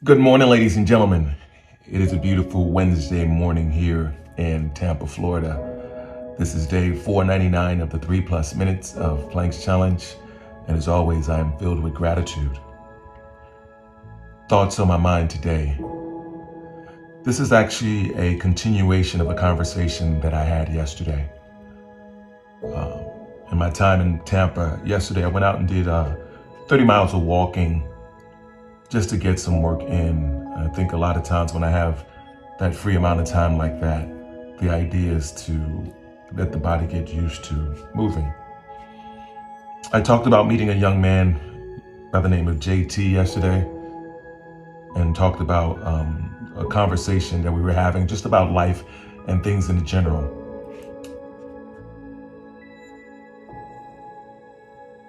Good morning, ladies and gentlemen. It is a beautiful Wednesday morning here in Tampa, Florida. This is day 499 of the 3+ minutes of Planks Challenge. And as always, I am filled with gratitude. Thoughts on my mind today. This is actually a continuation of a conversation that I had yesterday. In my time in Tampa yesterday, I went out and did 30 miles of walking just to get some work in. I think a lot of times when I have that free amount of time like that, the idea is to let the body get used to moving. I talked about meeting a young man by the name of JT yesterday and talked about a conversation that we were having just about life and things in general.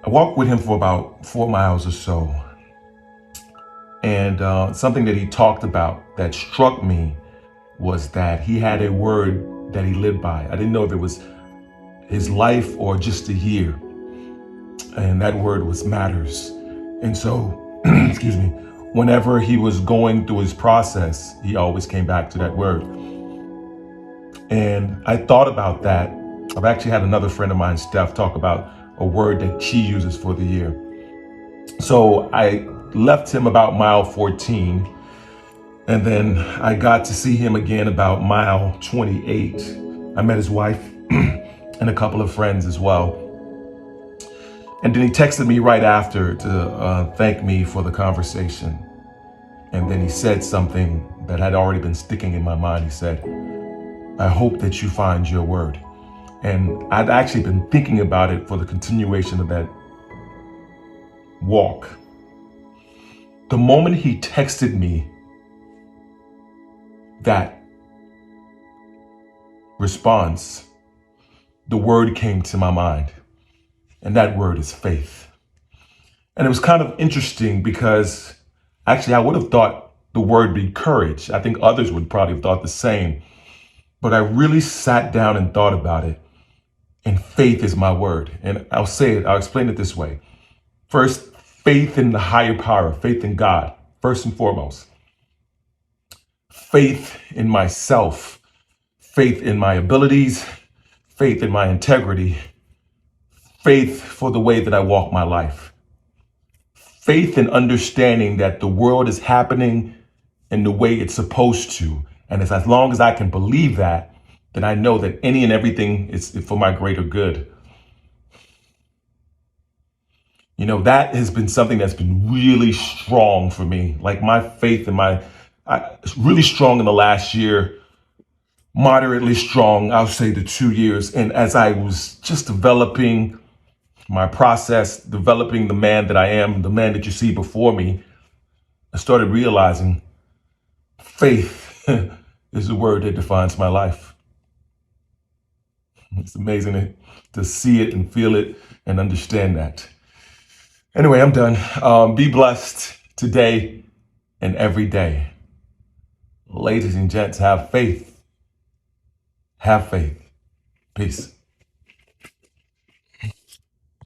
I walked with him for about 4 miles or so. And something that he talked about that struck me was that he had a word that he lived by. I didn't know if it was his life or just a year. And that word was matters. And so, excuse me, whenever he was going through his process, he always came back to that word. And I thought about that. I've actually had another friend of mine, Steph, talk about a word that she uses for the year. So I left him about mile 14. And then I got to see him again about mile 28. I met his wife and a couple of friends as well. And then he texted me right after to thank me for the conversation. And then he said something that had already been sticking in my mind. He said, "I hope that you find your word." And I'd actually been thinking about it for the continuation of that walk. The moment he texted me that response, the word came to my mind, and that word is faith. And it was kind of interesting because actually I would have thought the word be courage. I think others would probably have thought the same, but I really sat down and thought about it, and faith is my word. And I'll explain it this way. First, faith in the higher power, faith in God, first and foremost. Faith in myself, faith in my abilities, faith in my integrity, faith for the way that I walk my life. Faith in understanding that the world is happening in the way it's supposed to. And it's as long as I can believe that, then I know that any and everything is for my greater good. You know, that has been something that's been really strong for me. Like my faith and really strong in the last year, moderately strong, I'll say the 2 years. And as I was just developing my process, developing the man that I am, the man that you see before me, I started realizing faith is the word that defines my life. It's amazing to see it and feel it and understand that. Anyway, I'm done. Be blessed today and every day. Ladies and gents, have faith. Have faith. Peace.